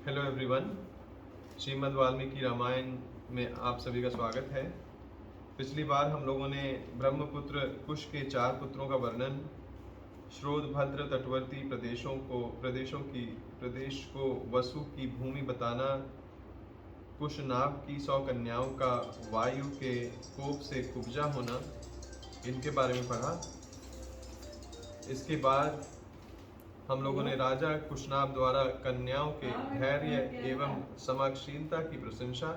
Hello everyone. Shrimad Valmiki Ramayana में आप सभी का स्वागत है। पिछली बार हम लोगों ने ब्रह्मपुत्र कुश के 4 पुत्रों का वर्णन, श्रोतभद्र तटवर्ती प्रदेश को वसु की भूमि बताना, कुशनाभ की 100 कन्याओं का वायु के कोप से कुब्जा होना, इनके बारे में पढ़ा। इसके बाद हम लोगों ने राजा कुशनाभ द्वारा कन्याओं के धैर्य एवं समाक्षीलता की प्रशंसा,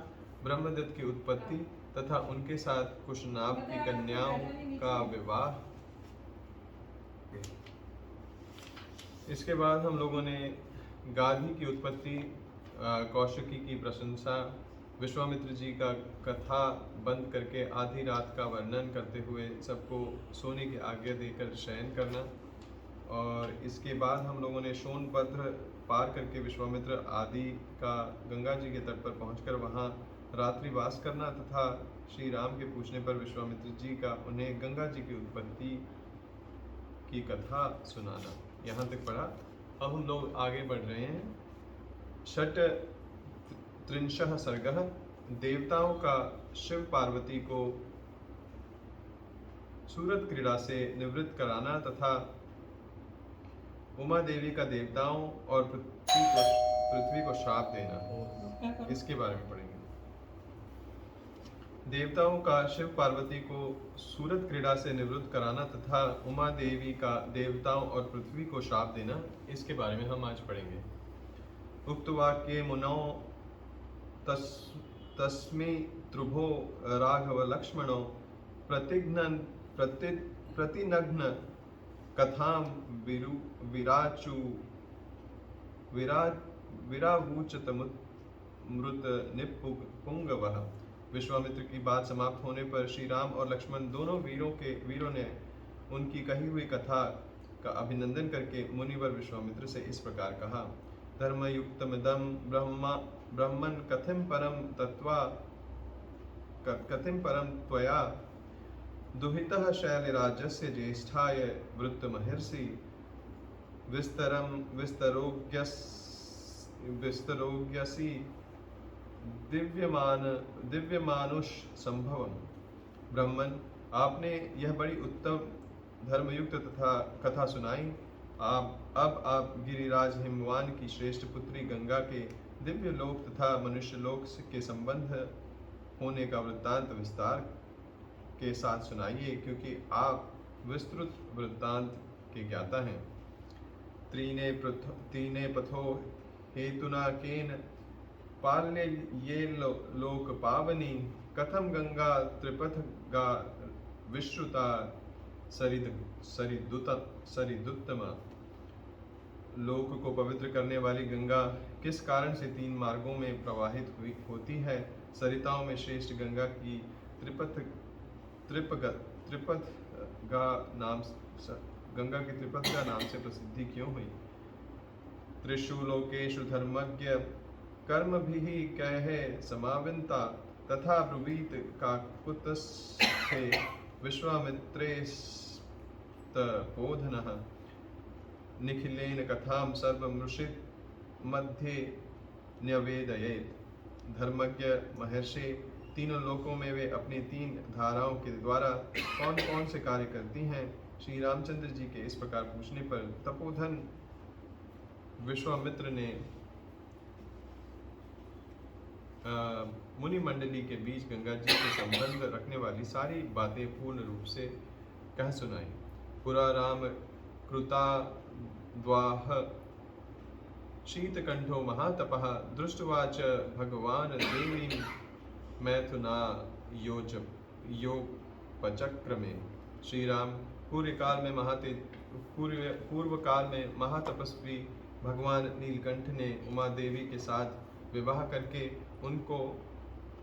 ब्रह्मदत्त की उत्पत्ति तथा उनके साथ कुशनाभ की कन्याओं का विवाह। इसके बाद हम लोगों ने गाधी की उत्पत्ति, कौशिकी की प्रशंसा, विश्वामित्र जी का कथा बंद करके आधी रात का वर्णन करते हुए सबको सोने की आज्ञा देकर शयन करना, और इसके बाद हम लोगों ने सोनभद्र पार करके विश्वामित्र आदि का गंगा जी के तट पर पहुंचकर वहां रात्रिवास करना तथा श्री राम के पूछने पर विश्वामित्र जी का उन्हें गंगा जी की उत्पत्ति की कथा सुनाना। यहाँ तक पढ़ा। अब हम लोग आगे बढ़ रहे हैं। षट त्रिंशः सर्गः। देवताओं का शिव पार्वती को सूरत क्रीड़ा से निवृत्त कराना तथा उमा देवी का देवताओं और पृथ्वी को श्राप देना, इसके बारे में पढ़ेंगे। देवताओं का शिव पार्वती को सूरत क्रीड़ा से निवृत्त कराना तथा उमा देवी का देवताओं और पृथ्वी को श्राप देना, इसके बारे में हम आज पढ़ेंगे। उक्त वाक्ये मुनौ तस्मै त्रुभो राघव लक्ष्मणो प्रतिनग्न कथां विरावूचतमृत निपुंगवः। विश्वामित्र की बात समाप्त होने पर श्री राम और लक्ष्मण दोनों वीरों ने उनकी कही हुई कथा का अभिनंदन करके मुनिवर विश्वामित्र से इस प्रकार कहा। धर्मयुक्तमिदं ब्रह्मन् कथिं परं त्वया दुहितः शैलराजस्य ज्येष्ठाय वृत्तमहर्षि विस्तरोग्यसि दिव्यमानुष संभवम। ब्रह्मन, आपने यह बड़ी उत्तम धर्मयुक्त तथा कथा सुनाई। आप गिरिराज हिमवान की श्रेष्ठ पुत्री गंगा के दिव्य लोक तथा मनुष्य लोक के संबंध होने का वृत्तांत विस्तार के साथ सुनाइए, क्योंकि आप विस्तृत वृत्तांत के ज्ञाता हैं। तीने पथो हेतुना केन पालने ये लोक पावनी, कथम गंगा त्रिपथगा विश्रुता सरिदुत्तमा। लोक को पवित्र करने वाली गंगा किस कारण से 3 मार्गों में प्रवाहित होती है? सरिताओं में श्रेष्ठ गंगा की गंगा की त्रिपथगा नाम से प्रसिद्धि क्यों हुई? त्रिषु लोकेषु धर्मज्ञ कर्मभिः कैहे समाविन्ता, तथा ब्रुवीत काकुत्स्थे विश्वामित्रेस्तपोधनः। निखिलेन कथां सर्वमृषित मध्ये न्यवेदयेत्। धर्मज्ञ महर्षि, तीनों लोकों में वे अपनी 3 धाराओं के द्वारा कौन कौन से कार्य करती हैं? श्री रामचंद्र जी के इस प्रकार पूछने पर तपोधन विश्वामित्र ने मुनि मंडली के बीच गंगा जी के संबंध रखने वाली सारी बातें पूर्ण रूप से कह सुनाई। पुरा राम कृता द्वाह शीतकंठो महातपः, दृष्टवाच भगवान देवी मैथुना योपचक्रमे। श्री राम पूर्व काल में महातपस्वी भगवान नीलकंठ ने उमा देवी के साथ विवाह करके उनको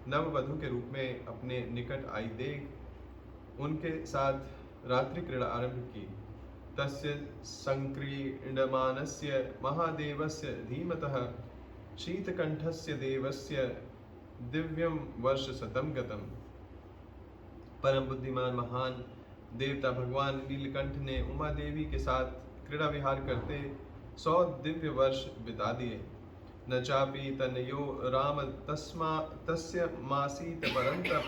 नववधु के रूप में अपने निकट आई देख उनके साथ रात्रि क्रीड़ा आरंभ की। तस्य संक्रीडमानस्य महादेवस्य धीमतः शीतकंठस्य देवस्य दिव्यं वर्षशतं गतम्। परम बुद्धिमान महान देवता भगवान नीलकंठ ने उमा देवी के साथ क्रीड़ा विहार करते 100 दिव्य वर्ष बिता दिए। न चापि तनयो राम तस्य मासीत परन्तप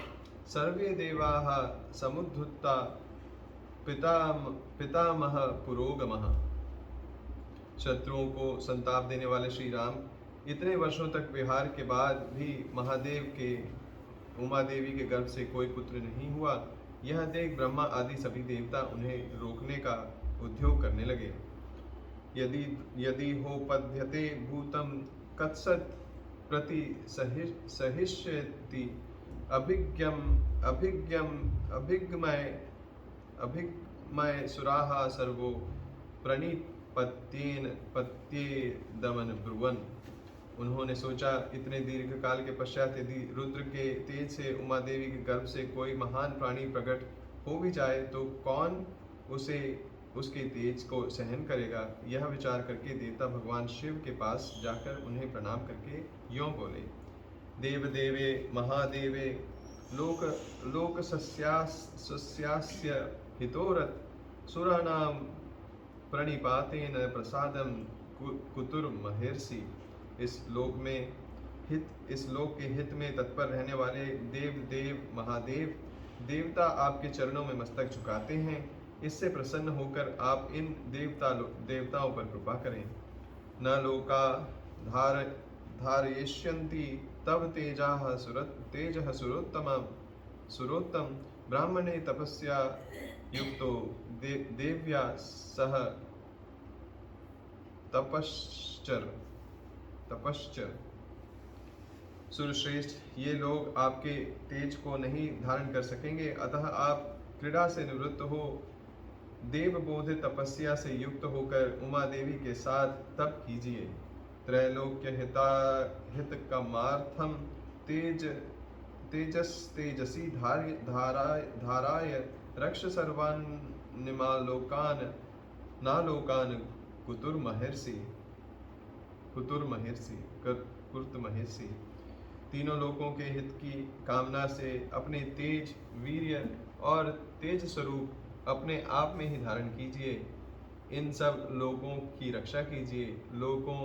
सर्वे देवाः समुद्धुता पितामह पुरोगमः। शत्रुओं को संताप देने वाले श्री राम इतने वर्षों तक विहार के बाद भी महादेव के उमा देवी के गर्भ से कोई पुत्र नहीं हुआ। यह देख ब्रह्मा आदि सभी देवता उन्हें रोकने का उद्योग करने लगे। यदि यदि हो पद्यते भूतम कत्सत प्रति सहिष्यति अभिज्ञम अभिज्ञम अभिज्ञमय सुराहा सर्वो प्रणिपत्येन पत्ये दमन ब्रुवन। उन्होंने सोचा, इतने दीर्घ काल के पश्चात यदि रुद्र के तेज से उमा देवी के गर्भ से कोई महान प्राणी प्रकट हो भी जाए तो कौन उसके तेज को सहन करेगा। यह विचार करके देवता भगवान शिव के पास जाकर उन्हें प्रणाम करके यों बोले, देव देवे महादेवे लोक सस्यास्य हितोरथ सुराणां प्रणिपातेन प्रसादम कुतुर्महर्षि। इस लोक के हित में तत्पर रहने वाले देव महादेव देवता आपके चरणों में मस्तक झुकाते हैं। इससे प्रसन्न होकर आप इन देवताओं पर कृपा करें। न लोका धारयिष्यन्ति तव तेजः सुरोत्तम ब्राह्मणे तपस्या युक्तो देव्या सह तपश्चर। सुरश्रेष्ठ, ये लोग आपके तेज को नहीं धारण कर सकेंगे, अतः आप क्रीड़ा से निवृत्त हो देवबोधित तपस्या से युक्त होकर उमा देवी के साथ तप कीजिए। त्रैलोक्य हितकामार्थम तेजसी धाराय रक्ष सर्वान्निमालोकान नालोकान कुर्तमहर्षि। तीनों लोकों के हित की कामना से अपने तेज, वीर्य और तेज स्वरूप अपने आप में ही धारण कीजिए। इन सब लोगों की रक्षा कीजिए, लोगों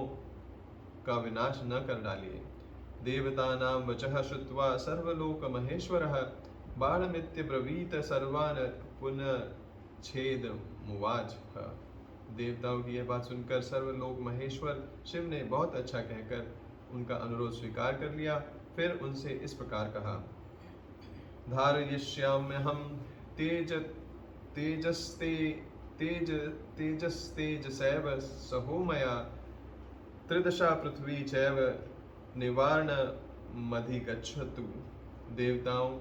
का विनाश न कर डालिए। देवतानां वचः श्रुत्वा सर्वलोक महेश्वरः बाणमित्यब्रवीत सर्वान् पुनच्छेदमुवाच। देवताओं की यह बात सुनकर सर्वलोक महेश्वर शिव ने बहुत अच्छा कहकर उनका अनुरोध स्वीकार कर लिया। फिर उनसे इस प्रकार कहा, धारयिष्याम्यहं तेजस्तेजसैव सहोमया त्रिदशा पृथ्वी चैव निवारणमधिगच्छतु। देवताओं,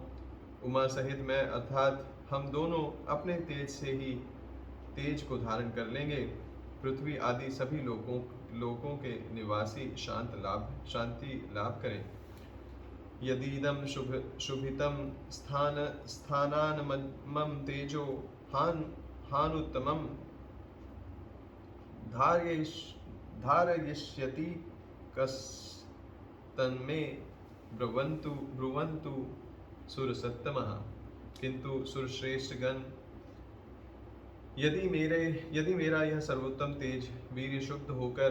उमा सहित मैं अर्थात हम दोनों अपने तेज से ही तेज को धारण कर लेंगे। पृथ्वी आदि सभी लोकों के निवासी शांति लाभ करें। यदीदं शुभितं स्थानानमं तेजो हानुत्तमं धारयिष्यति कस्तन्मे ब्रुवन्तु सुरसत्तमः। किंतु सुरश्रेष्ठ गण, यदि मेरा यह सर्वोत्तम तेज वीर्य शुद्ध होकर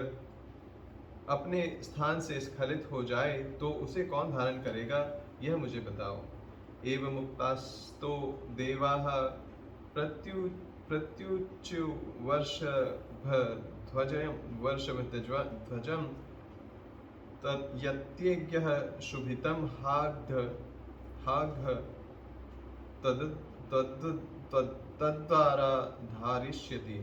अपने स्थान से स्खलित हो जाए तो उसे कौन धारण करेगा, यह मुझे बताओ। एवं मुक्तास्तो देवाः प्रत्युच्यु वर्षभध्वजं यत्यज्ञः शुभितं हाघ् तद्द्वारा धारिष्यति।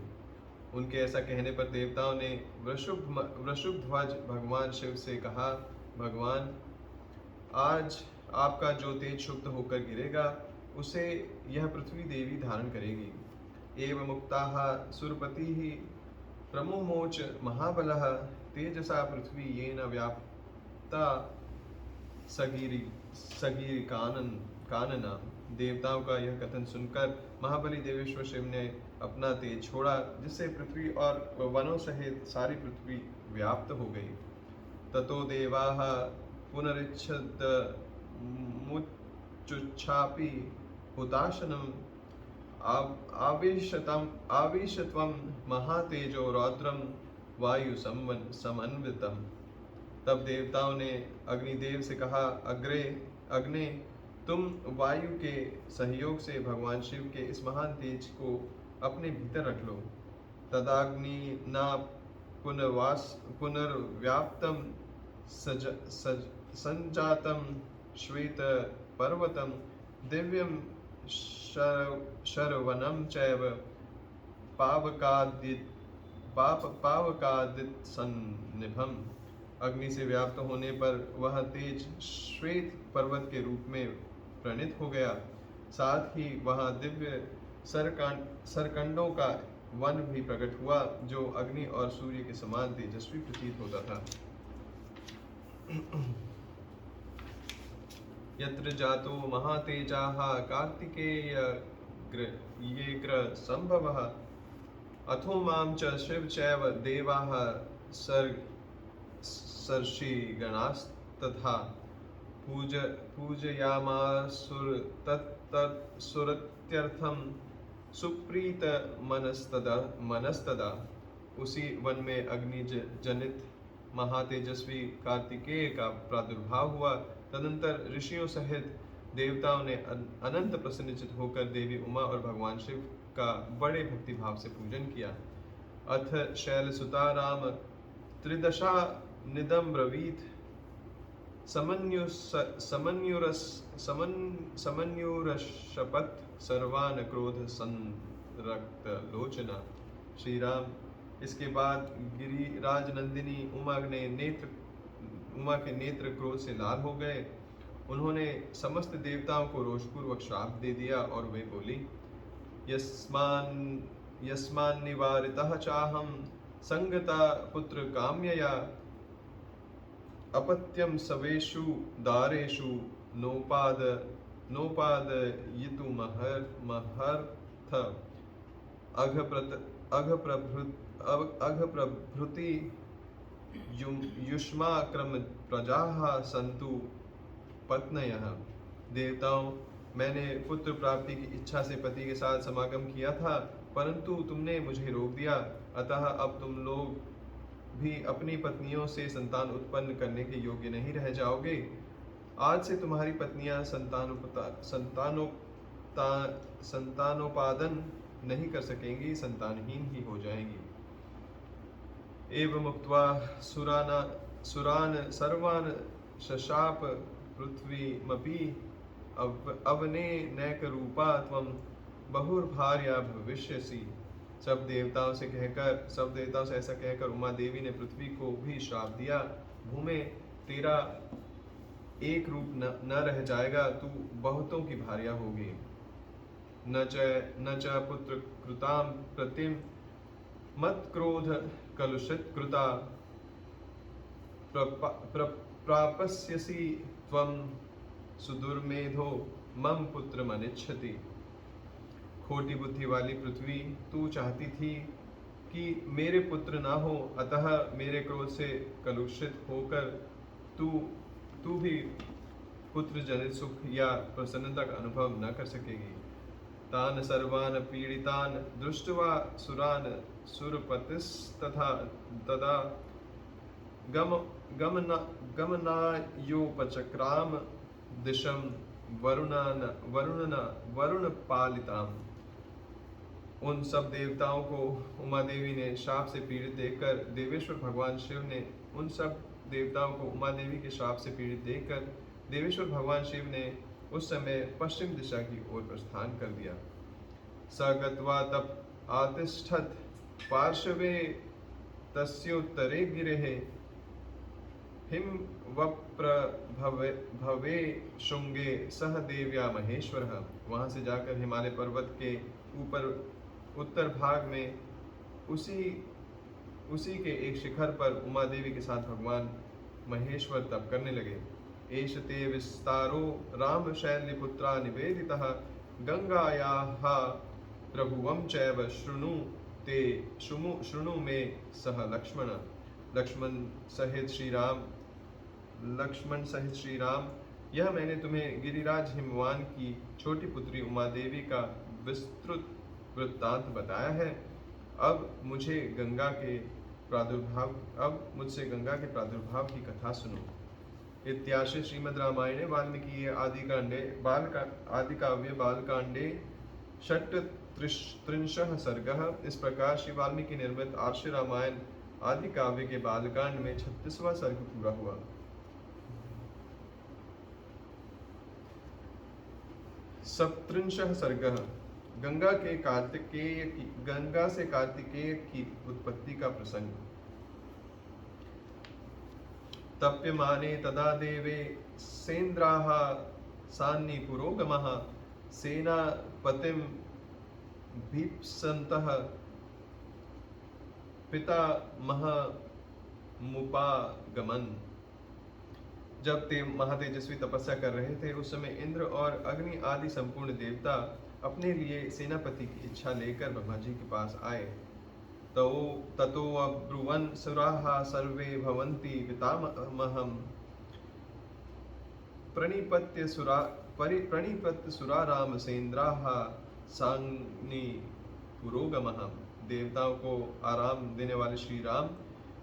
उनके ऐसा कहने पर देवताओं ने वृषभध्वज भगवान शिव से कहा, भगवान, आज आपका जो तेज शुद्ध होकर गिरेगा उसे यह पृथ्वी देवी धारण करेगी। एवं मुक्ताः सुरपतिः प्रमुमोच महाबलः तेजसा पृथ्वी येन व्याप्ता सगीर्कानना। देवताओं का यह कथन सुनकर महाबली देवेश्वर शिव ने अपना तेज छोड़ा, जिससे पृथ्वी और वनों सहित सारी पृथ्वी व्याप्त हो गई। ततो देवाः पुनरिच्छद्मुच्चापि हुताशनम् आवेशत्वं महातेजो रौद्रं वायु समन्वितम्। तब देवताओं ने अग्निदेव से कहा, अग्ने, तुम वायु के सहयोग से भगवान शिव के इस महान तेज को अपने भीतर रख लो। तदाग्नि न पुनर्व्याप्तम संजातम श्वेत पर्वतम दिव्यम शरवणम चैव पावकादित सन्निभम। अग्नि से व्याप्त होने पर वह तेज श्वेत पर्वत के रूप में प्रणीत हो गया। साथ ही वहाँ दिव्य सरकंडों का वन भी प्रकट हुआ, जो अग्नि और सूर्य के समान तेजस्वी प्रतीत होता था। यत्र जातो महातेजाः कार्तिकेयग्र संभवः अथो मां च शिव चैव देवाः सर्षिगणास्तथा पूजयामासुरतत्तत्सुरत्यर्थं सुप्रीत मनस्तदा। उसी वन में अग्नि जनित महातेजस्वी कार्तिकेय का प्रादुर्भाव हुआ। तदंतर ऋषियों सहित देवताओं ने अनंत प्रसन्नचित होकर देवी उमा और भगवान शिव का बड़े भक्तिभाव से पूजन किया। अथ शैलसुता राम त्रिदशा निदम ब्रवीत समन्युरशपथ सर्वान क्रोध संरक्त लोचना। श्री राम, इसके बाद गिरिराज नंदिनी उमा के नेत्र क्रोध से लाल हो गए। उन्होंने समस्त देवताओं को रोषपूर्वक श्राप दे दिया और वे बोली, यस्मान्निवारितः चाहं संगता पुत्र काम्यया अपत्यं सवेषु दारेषु नोपादयितुमर्हथ अघप्रभृति युष्माक्रम प्रजाः सन्तु पत्नयः। देवताओं, मैंने पुत्र प्राप्ति की इच्छा से पति के साथ समागम किया था, परंतु तुमने मुझे रोक दिया। अतः अब तुम लोग भी अपनी पत्नियों से संतान उत्पन्न करने के योग्य नहीं रह जाओगे। आज से तुम्हारी पत्नियां संतानोपादन नहीं कर सकेंगी, संतानहीन ही हो जाएंगी। एवं उक्त्वा सुरान सर्वान शशाप पृथ्वीमपि अवने नैकरूपा त्वं बहुर्भार्या भविष्यसि। सब देवताओं से ऐसा कहकर उमा देवी ने पृथ्वी को भी श्राप दिया, भूमे तेरा एक रूप न रह जाएगा, तू बहुतों की भार्या होगी। न च पुत्र कृताम प्रतिम मत क्रोध कलुषित कृता प्रापस्यसि त्वं सुदुर्मेधो मम पुत्र मनिच्छति। खोटी बुद्धि वाली पृथ्वी, तू चाहती थी कि मेरे पुत्र ना हो, अतः मेरे क्रोध से कलुषित होकर तू भी पुत्र जनित सुख या प्रसन्नता का अनुभव न कर सकेगी। तान सर्वान पीड़ितान दृष्ट्वा सुरान सुरपतिस्तथा तदा गमनायोपचक्राम दिशं वरुण पालिताम। उन सब देवताओं को उमा देवी ने शाप से पीड़ित देखकर देवेश्वर भगवान शिव ने उस समय पश्चिम दिशा की ओर प्रस्थान कर दिया। स गत्वा तप आतिष्ठत् पार्श्वे तस्योत्तरे गिरेः हिमवप्रभवे शुंगे सह देव्या महेश्वरः। वहां से जाकर हिमालय पर्वत के ऊपर उत्तर भाग में उसी के एक शिखर पर उमा देवी के साथ भगवान महेश्वर तप करने लगे। एष ते विस्तारो राम शैल्यपुत्रा निवेदितः गंगायाः प्रभुवं चैव शृणु मे सह लक्ष्मण। लक्ष्मण सहित श्री राम, यह मैंने तुम्हें गिरिराज हिमवान की छोटी पुत्री उमा देवी का विस्तृत वृत्तांत बताया है। अब मुझे गंगा के प्रादुर्भाव, अब मुझसे गंगा के प्रादुर्भाव की कथा सुनो। इत्याशे श्रीमद् रामायणे वाल्मीकि आदि काव्य बालकांडे षट्त्रिंशः सर्गः। इस प्रकार श्री वाल्मीकि निर्मित आर्ष रामायण आदि काव्य के बालकांड में 36वां सर्ग पूरा हुआ। सप्तत्रिंशः सर्गः। गंगा से कार्तिकेय की उत्पत्ति का प्रसंग। तप्यमाने तदा देवे सेन्द्राः सान्नि पुरोगमः सेनापतिं भीप्सन्तः पितामहमुपागमन्। जब ते महातेजस्वी तपस्या कर रहे थे, उस समय इंद्र और अग्नि आदि संपूर्ण देवता अपने लिए सेनापति की इच्छा लेकर ब्रह्मा जी के पास आए। ततो अब्रुवन् सुराः सर्वे भवन्ति पितामहं प्रणिपत्य सुरा रामसेन्द्राः सान्नि पुरोगमः। देवताओं को आराम देने वाले श्री राम,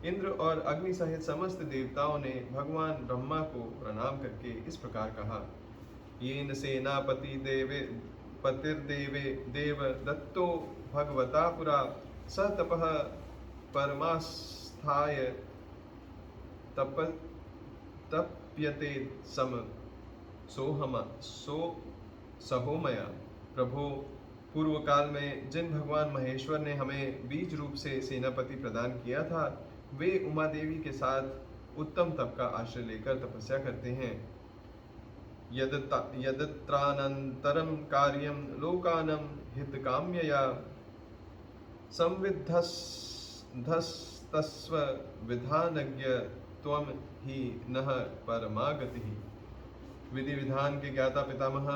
इंद्र और अग्नि सहित समस्त देवताओं ने भगवान ब्रह्मा को प्रणाम करके इस प्रकार कहा। येन सेनापति पतिर्देवे देव दत्तो भगवता पुरा स तपः परमास्थाय तप्यते सम सहोमया। प्रभो, पूर्व काल में जिन भगवान महेश्वर ने हमें बीज रूप से सेनापति प्रदान किया था, वे उमा देवी के साथ उत्तम तप का आश्रय लेकर तपस्या करते हैं। यदत्रानन्तरं कार्यं लोकानं हितकाम्यया संविद्धस्तस्व विधानज्ञ त्वं हि नः परमागतिः। विधि विधान के ज्ञाता पितामह,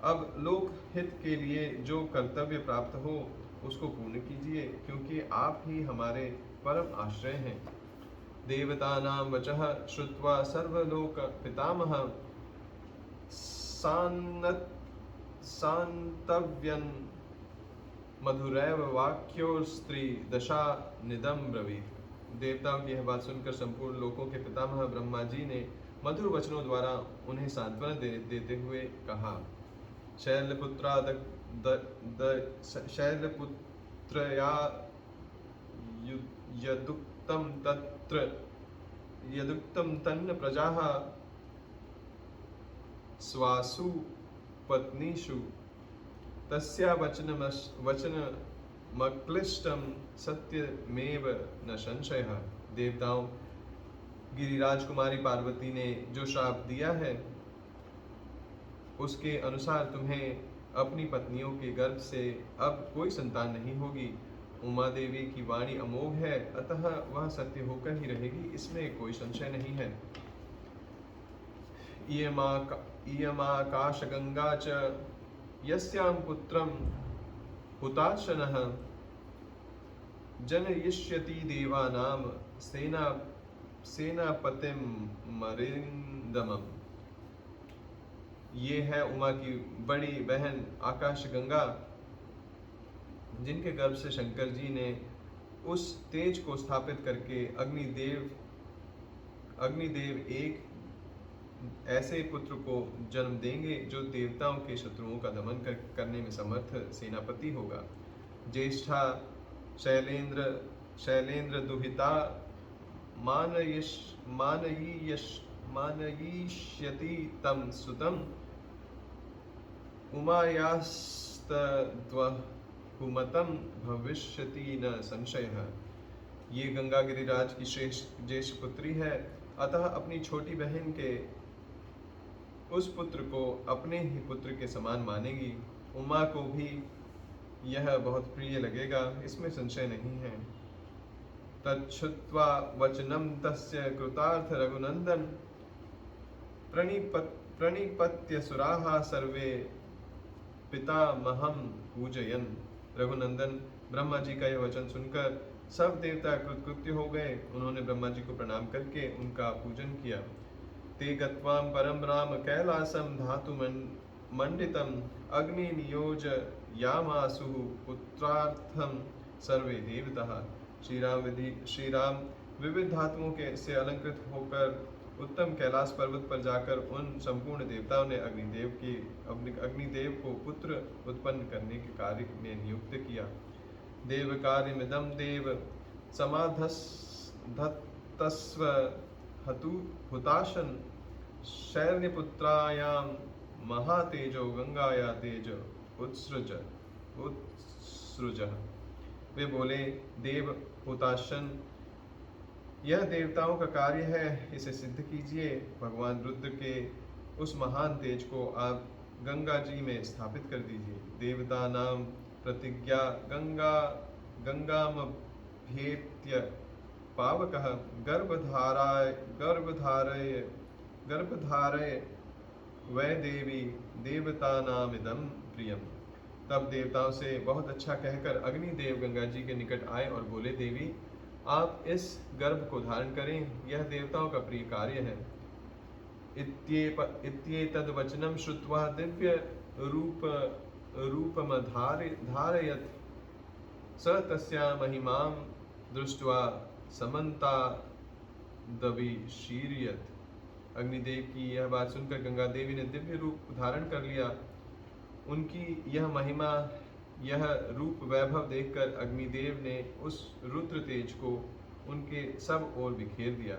अब लोक हित के लिए जो कर्तव्य प्राप्त हो उसको पूर्ण कीजिए, क्योंकि आप ही हमारे परम आश्रय हैं। देवतानां वचः श्रुत्वा सर्वलोक पितामह सान्तव्यन् मधुरैव वाक्योस्त्री दशा निदम ब्रवीत। देवताओं की यह बात सुनकर संपूर्ण लोकों के पितामह ब्रह्मा जी ने मधुर वचनों द्वारा उन्हें सांत्वना देते हुए कहा। शैलपुत्रया यदुक्तं तन्न प्रजाः स्वासु पत्नीषु तस्या वचनमक्लिष्टं सत्यमेव न संशयः। देवताओं, गिरिराज कुमारी पार्वती ने जो श्राप दिया है, उसके अनुसार तुम्हें अपनी पत्नियों के गर्भ से अब कोई संतान नहीं होगी। उमा देवी की वाणी अमोघ है, अतः वह सत्य होकर ही रहेगी, इसमें कोई संशय नहीं है। इयमाकाशगंगा च यस्यां पुत्रं हुताशनः जनयिष्यति देवानां सेनापतिं मरिन्दमम्। ये है उमा की बड़ी बहन आकाश गंगा, जिनके गर्भ से शंकर जी ने उस तेज को स्थापित करके अग्निदेव एक ऐसे पुत्र को जन्म देंगे जो देवताओं के शत्रुओं का दमन करने में समर्थ सेनापति होगा। ज्येष्ठा शैलेंद्र दुहिता मानयिष्यति तम सुतम उमायास्तद्वहुमतं भविष्यति न संशयः। ये गंगा गिरिराज की श्रेष्ठ ज्येष्ठ पुत्री है, अतः अपनी छोटी बहन के उस पुत्र को अपने ही पुत्र के समान मानेगी। उमा को भी यह बहुत प्रिय लगेगा, इसमें संशय नहीं है। तच्छ्रुत्वा वचनं तस्य कृतार्थ रघुनंदन प्रणिपत्य सुराः सर्वे पितामहं पूजयन्। रघुनंदन ब्रह्मा जी का यह वचन सुनकर सब देवता कृतकृत्य हो गए। उन्होंने ब्रह्मा जी को प्रणाम करके उनका पूजन किया। ते गत्वां परम राम कैलासं धातु मंडितम् अग्नि नियोजयामासु पुत्रार्थं सर्वे देवताः। श्री राम विविध धातुओं के से अलंकृत होकर उत्तम कैलाश पर्वत पर जाकर उन संपूर्ण देवताओं ने अग्निदेव को पुत्र उत्पन्न करने के कार्य में नियुक्त किया। देव कार्यमिदं देव समाधत्स्व हतु हुताशन शैल्यपुत्रायां महातेजो गंगाया तेज उत्सृज। वे बोले, देव हुताशन, यह देवताओं का कार्य है, इसे सिद्ध कीजिए। भगवान रुद्र के उस महान तेज को आप गंगा जी में स्थापित कर दीजिए। देवता नाम प्रतिज्ञा गंगामभ्येत्य पावकः गर्भधारय वै देवी देवतानामिदं प्रियम। तब देवताओं से बहुत अच्छा कहकर अग्निदेव गंगा जी के निकट आए और बोले, देवी आप इस गर्भ को धारण करें, यह देवताओं का प्रिय कार्य है। इत्येतद् वचनं श्रुत्वा दिव्य रूपमधारयत् स तस्या महिमां दृष्ट्वा समन्तादविशीर्यत्। अग्निदेव की यह बात सुनकर गंगा देवी ने दिव्य रूप धारण कर लिया। उनकी यह महिमा, यह रूप वैभव देखकर अग्निदेव ने उस रुद्र तेज को उनके सब ओर बिखेर दिया।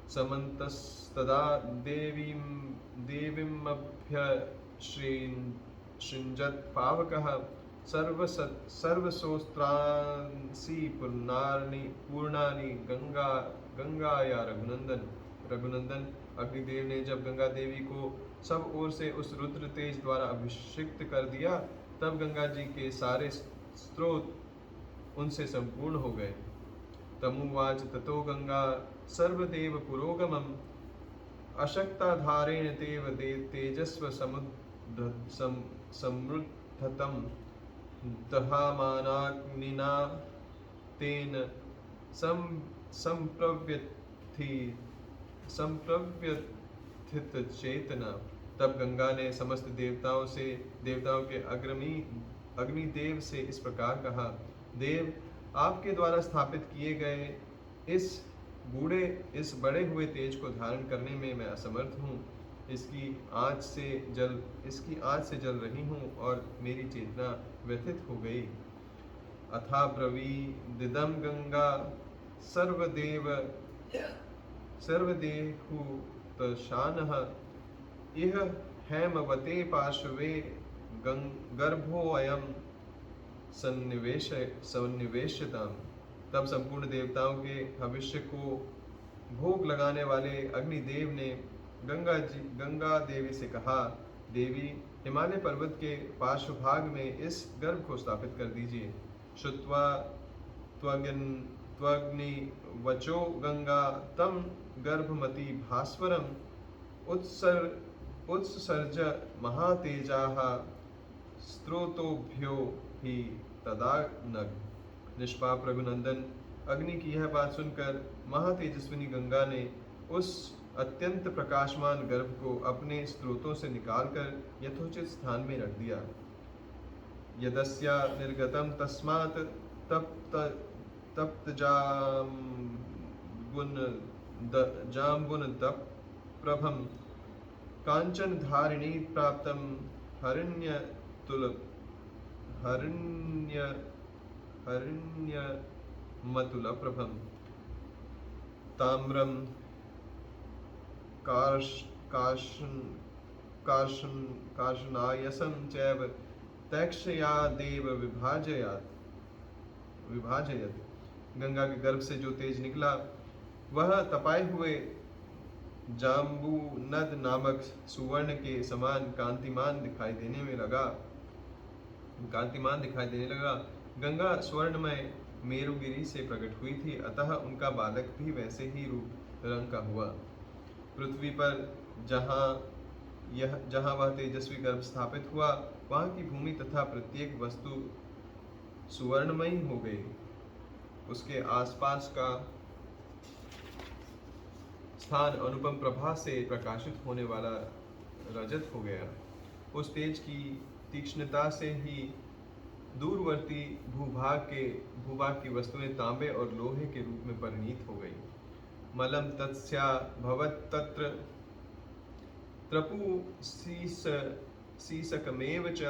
समन्तस्तदा देवीमभ्यसृजत् पावकः सर्वसोस्त्रांसि पूर्णानि गंगाया रघुनंदन। अग्निदेव ने जब गंगा देवी को सब ओर से उस रुद्र तेज द्वारा अभिषिक्त कर दिया, तब गंगा जी के सारे स्रोत उनसे संपूर्ण हो गए। तमुवाच ततो गंगा सर्वदेव पुरोगमम् अशक्ताधारेण तेव तेजस्व समृद्धतं दहामानाग्निना तेन संप्रव्यथित चेतना। तब गंगा ने समस्त देवताओं के अग्निदेव से इस प्रकार कहा, देव आपके द्वारा स्थापित किए गए इस बड़े हुए तेज को धारण करने में मैं असमर्थ हूँ। इसकी आँच से जल रही हूँ और मेरी चेतना व्यथित हो गई। अथा ब्रवीदिदं गंगा सर्वदेहुतशानः इह हेमवते पार्श्वे गर्भोऽयं सन्निवेश्यताम्। तब संपूर्ण देवताओं के भविष्य को भोग लगाने वाले अग्निदेव ने गंगा देवी से कहा, देवी हिमालय पर्वत के पार्श्वभाग में इस गर्भ को स्थापित कर दीजिए। श्रुत्वा त्वग्निवचो गंगा तं गर्भमती भास्वरम् उत्सर्ज महातेजाः स्त्रोतोभ्यो हि तदानग। निष्पाप रघुनंदन, अग्नि की यह बात सुनकर महातेजस्विनी गंगा ने उस अत्यंत प्रकाशमान गर्भ को अपने स्त्रोतों से निकालकर यथोचित स्थान में रख दिया। यदस्या निर्गतम तस्मात् तप्तजाम्बुनदप्रभं कांचन धारिणी प्राप्तं हरिण्यमतुलप्रभं ताम्रं कार्शनायसं चैव तैक्षयादेव विभाजयत्। गंगा के गर्भ से जो तेज निकला वह तपाए हुए जाम्बू नद नामक सुवर्ण के समान कांतिमान दिखाई देने लगा। गंगा स्वर्णमय मेरुगिरी से प्रकट हुई थी, अतः उनका बालक भी वैसे ही रूप रंग का हुआ। पृथ्वी पर जहाँ वह तेजस्वी गर्भ स्थापित हुआ, वहाँ की भूमि तथा प्रत्येक वस्तु सुवर्णमयी हो गई। उसके आसपास का स्थान अनुपम प्रभा से प्रकाशित होने वाला रजत हो गया। उस तेज की तीक्ष्णता से ही दूरवर्ती भूभाग की वस्तुएं तांबे और लोहे के रूप में परिणीत हो गई। मलम तत्स्या भवत् तत्र त्रपु सीसकमेव च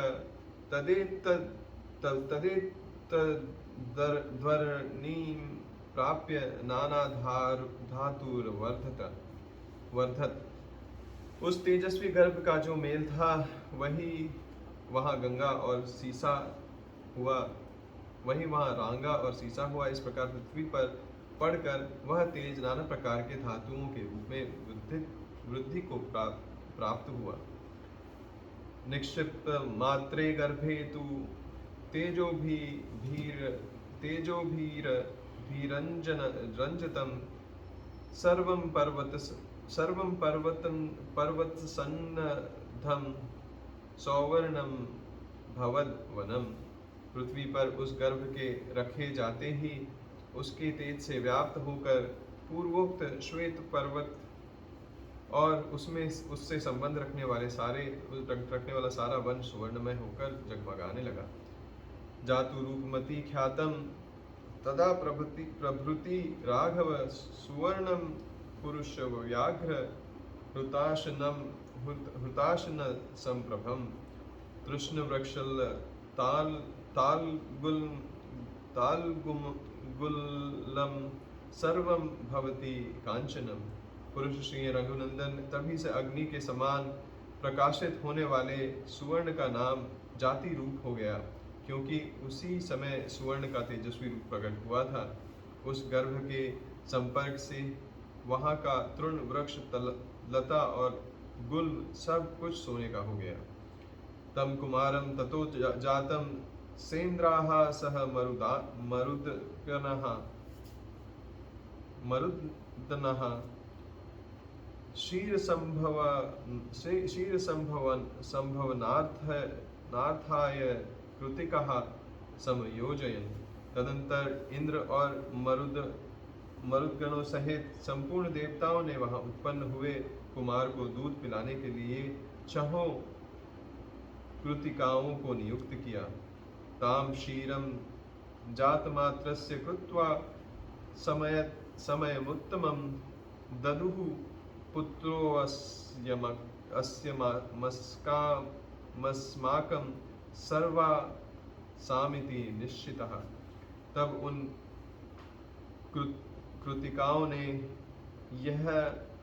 तदेतद्ध्वनिं प्राप्य वर्धत। उस तेजस्वी गर्भ का जो मेल था वही वहाँ गंगा और सीसा हुआ, वही वहाँ रांगा और सीसा हुआ। इस प्रकार पृथ्वी पर पड़कर वह तेज नाना प्रकार के धातुओं के रूप में वृद्धि को प्राप्त हुआ। निक्षिप्त मात्रे गर्भे तु रंजतम सर्वं पर्वतसन्नद्धं सौवर्णं भवद वनम। पृथ्वी पर उस गर्भ के रखे जाते ही उसके तेज से व्याप्त होकर पूर्वोक्त श्वेत पर्वत और उससे संबंध रखने वाला सारा वन सुवर्णमय होकर जगमगाने लगा। जातु रूपमती ख्यातम तदा प्रभृति राघव सुवर्णम पुरुष व्याघ्र हृताशन संप्रभम तृष्ण वृक्षल तालगुलम सर्वम भवती कांचनम। पुरुष श्री रघुनंदन तभी से अग्नि के समान प्रकाशित होने वाले सुवर्ण का नाम जाति रूप हो गया, क्योंकि उसी समय सुवर्ण का तेजस्वी रूप प्रकट हुआ था। उस गर्भ के संपर्क से वहाँ का तृण वृक्ष लता और गुल सब कुछ सोने का हो गया। तम कुमारम ततो जातम सेन्द्राः सह मरुदनः क्षीरसंभवनार्थाय कृतिकः समयोजयन्। तदंतर इंद्र और मरुदगणों सहित संपूर्ण देवताओं ने वहां उत्पन्न हुए कुमार को दूध पिलाने के लिए 6 कृतिकाओं को नियुक्त किया। ताम क्षीरम जातमात्रस्य कृत्वा समयमुत्तमं ददुः पुत्रोऽस्माकं सर्वा सामिति निश्चितः। तब उन कृतिकाओं ने यह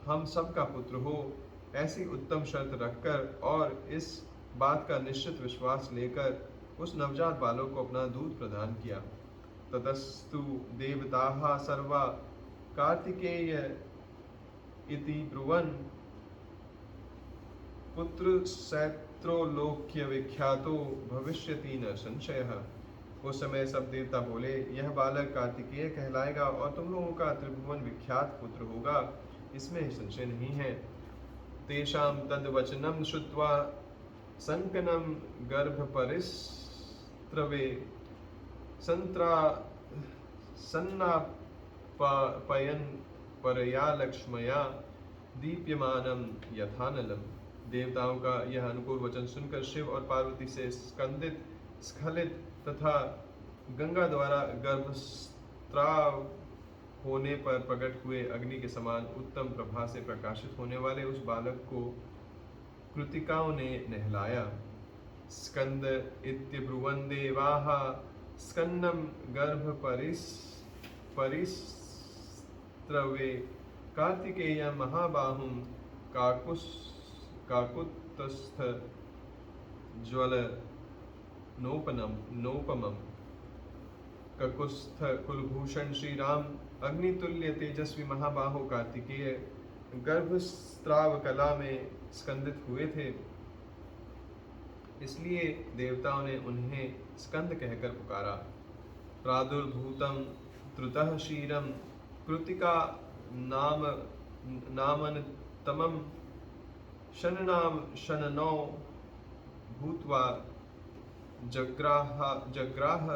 हम सब का पुत्र हो ऐसी उत्तम शर्त रखकर और इस बात का निश्चित विश्वास लेकर उस नवजात बालक को अपना दूध प्रदान किया। ततस्तु देवताः सर्वा कार्तिकेय इति ब्रुवन् पुत्र सैत्रोलोक्य विख्यातो भविष्यति न संशयः। उस समय सब देवता बोले, यह बालक कार्तिकेय कहलाएगा और तुम लोगों का त्रिभुवन विख्यात पुत्र होगा, इसमें संशय नहीं है। तेषां तद्वचनं श्रुत्वा संकनं गर्भपरिस्रवे सन्नापयन् परया लक्ष्मया दीप्यमानं यथानलम्। देवताओं का यह अनुकूल वचन सुनकर शिव और पार्वती से स्खलित तथा गंगा द्वारा गर्भस्राव होने पर प्रकट हुए अग्नि के समान उत्तम प्रभा से प्रकाशित होने वाले उस बालक को कृतिकाओं ने नहलाया। स्कंद इत्यब्रुवन् देवाः स्कन्नं गर्भपरिस्रवे कार्तिकेयं महाबाहुं काकुत्स्थ ज्वल नोपमं ककुत्स्थ कुलभूषण श्री राम अग्नितुल्य तेजस्वी महाबाहो कार्तिकेय गर्भस्राव कला में स्कंदित हुए थे, इसलिए देवताओं ने उन्हें स्कंद कहकर पुकारा। प्रादुर्भूतं त्रुतः क्षीरं कृतिका नामनतमं शननौ भूत्वा जग्राह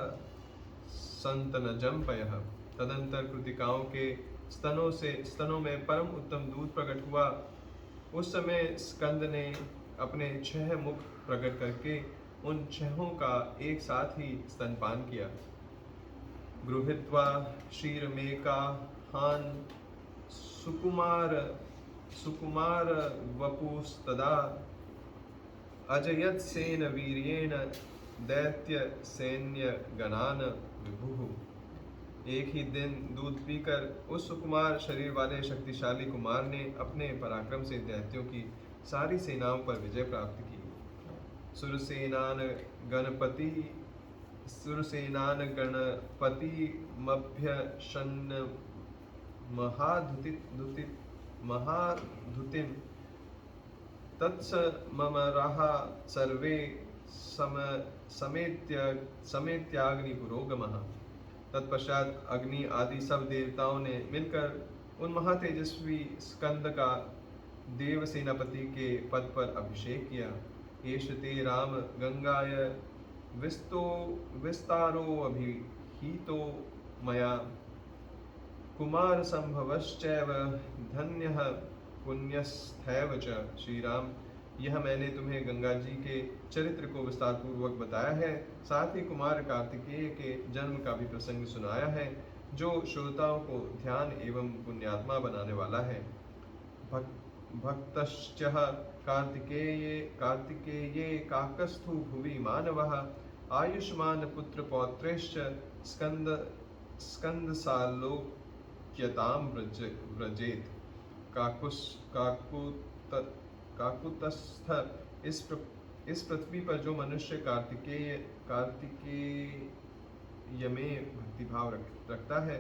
संतनजंपयः। तदंतर कृतिकाओं के स्तनों में परम उत्तम दूध प्रकट हुआ। उस समय स्कंद ने अपने 6 मुख प्रकट करके उन छहों का एक साथ ही स्तनपान किया। गृहीत्वा क्षीरमेका हान सुकुमार सुकुमार वपुस्तदा अजयत्सेन वीर्येण दैत्य सैन्य गणान विभुः। एक ही दिन दूध पीकर उस सुकुमार शरीर वाले शक्तिशाली कुमार ने अपने पराक्रम से दैत्यों की सारी सेनाओं पर विजय प्राप्त की। सुरसेनान गणपति मभ्यशन्न महाधुतिम तत्स ममराः सर्वे समेत्याग्नि पुरोगमः। तत्पश्चात अग्नि आदि सब देवताओं ने मिलकर उन महातेजस्वी स्कंद का देव सेनापति के पद पर अभिषेक किया। एष ते राम गंगाय विस्तारो अभिहितो मया कुमार संभवश्चैव धन्यः पुण्यस्थैव च। श्री राम, यह मैंने तुम्हें गंगा जी के चरित्र को विस्तार पूर्वक बताया है, साथ ही कुमार कार्तिकेय के जन्म का भी प्रसंग सुनाया है, जो श्रोताओं को ध्यान एवं पुण्यात्मा बनाने वाला है। भक्तश्च कार्तिकेये काकस्थु भुवि मानवः आयुष्मान पुत्र पौत्रेश्च स्कंदसालोक्यतां व्रजेत। काकुतस्थ इस पृथ्वी पर जो मनुष्य कार्तिकेय में भक्तिभाव रखता है,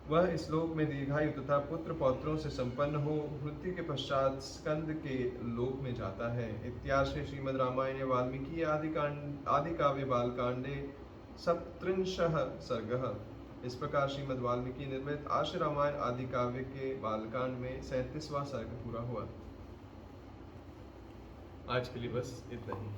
वह इस लोक में दीर्घायु तथा पुत्र पौत्रों से संपन्न हो मृत्यु के पश्चात स्कंद के लोक में जाता है। इत्यार्षे श्रीमद् रामायणे वाल्मीकि आदि काव्य बालकांडे सप्तत्रिंशः सर्गः। इस प्रकार श्रीमद् वाल्मीकि निर्मित आर्ष रामायण आदि काव्य के बालकांड में 37वां सर्ग पूरा हुआ। आज के लिए बस इतना ही।